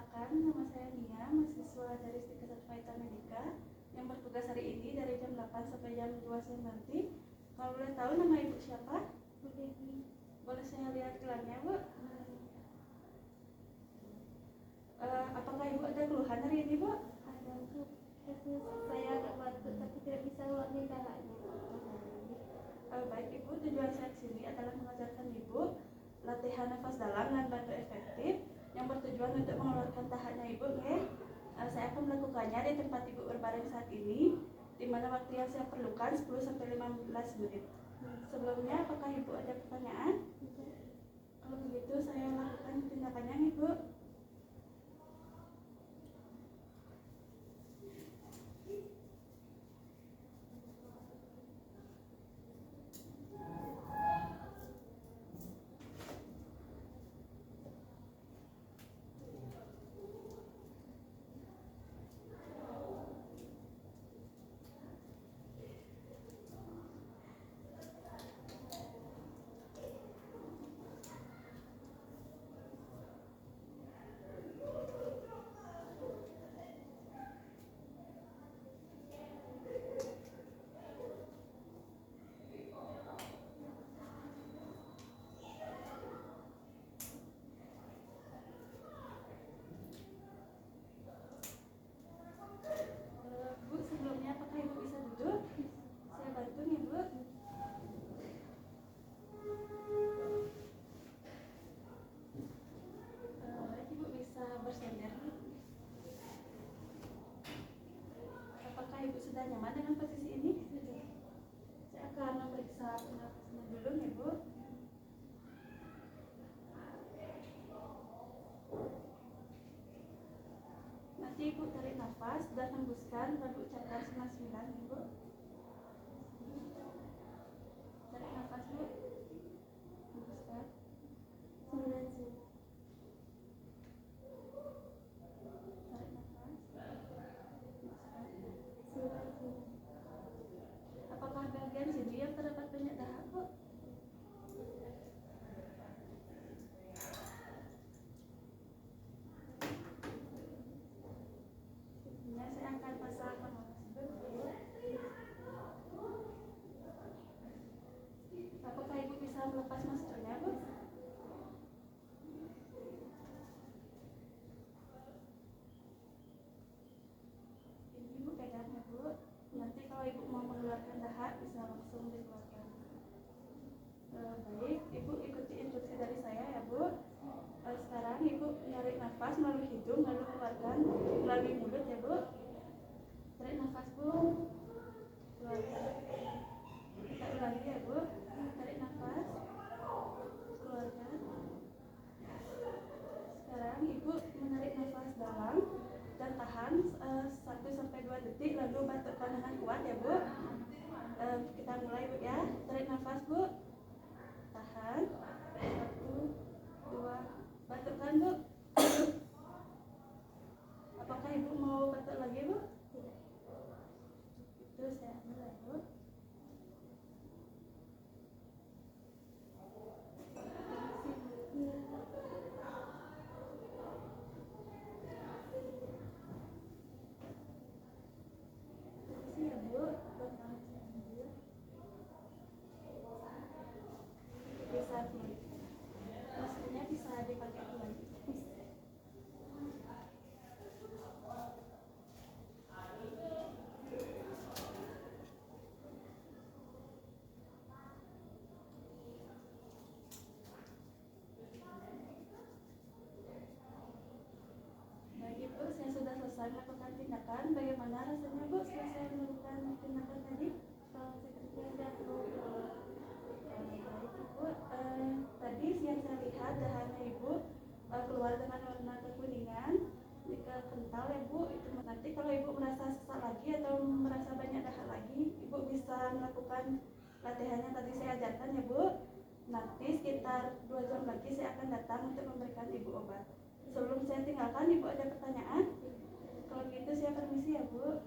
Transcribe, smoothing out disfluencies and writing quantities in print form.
Perkenalkan, nama saya Nia, mahasiswa dari Stikesat Faita Medika yang bertugas hari ini dari jam 8 sampai jam 2 siang nanti. Kalau boleh tahu nama ibu siapa? Bu Devi. Boleh saya lihat gelarnya, Bu? Apakah ibu ada keluhan hari ini, Bu? Ada untuk saya agak batuk tapi tidak bisa keluarnya darahnya. Baik ibu, tujuan saya sini adalah mengajarkan ibu latihan nafas dalam dan bantu efektif yang bertujuan untuk mengeluarkan tahannya ibu. Saya akan melakukannya di tempat ibu berbaring saat ini, di mana waktu yang saya perlukan 10-15 menit. Sebelumnya, apakah ibu ada pertanyaan? Kalau begitu saya lakukan tindakannya, ibu. Bu, sebelumnya apakah ibu bisa duduk? Saya bantu nih, Bu. Baik, ibu bisa bersender. Apakah ibu sudah nyaman dengan posisi ini? Sudah. Saya akan memeriksa pernafasannya dulu nih, Bu. Nanti ibu tarik nafas dan hembuskan, lalu ucapkan 99, ibu. Tarik nafas, Bu. Hembuskan. 9. Tarik nafas. Hembuskan. 9. Apakah bagian sini yang terdapat banyak dahak, Bu? Nah, saya akan pasang pernafasan dulu. Apakah ibu bisa melepas maskernya, Bu? Ini ibu pegang ya, Bu. Nanti kalau ibu mau mengeluarkan dahak bisa langsung dikeluarkan. Baik, ibu ikuti instruksi dari saya ya, Bu. Sekarang ibu narik nafas melalui hidung lalu keluarkan melalui mulut ya, Bu. Tarik nafas, Bu. Keluarkan. Kita ulangi ya, Bu. Tarik nafas. Keluarkan. Sekarang ibu menarik nafas dalam dan tahan 1-2 detik lalu batukkan dengan kuat ya, Bu. Kita mulai, Bu ya. Tarik nafas, Bu. Tahan. 1, 2, batukkan, Bu. Apakah ibu mau batuk lagi, Bu? Tidak. Itu saya mulai, Bu. Permisi ya, Bu. Bisa maskernya bisa dipakai lagi. Baik, Ibu, saya sudah selesai melakukan tindakan. Bagaimana rasanya, Bu, selesai melakukan tindakan tadi? Kalau seperti ada keluar. Baik, Ibu. Tadi yang saya lihat dahannya Ibu keluar dengan warna kekuningan, jika kental ya, Bu. Itu nanti kalau Ibu merasa sesak lagi atau merasa banyak dahak lagi, Ibu bisa melakukan latihan yang tadi saya ajarkan ya, Bu. Nanti sekitar 2 jam lagi saya akan datang untuk memberikan Ibu obat. Sebelum saya tinggalkan, Ibu ada pertanyaan? Kalau gitu saya permisi ya, Bu.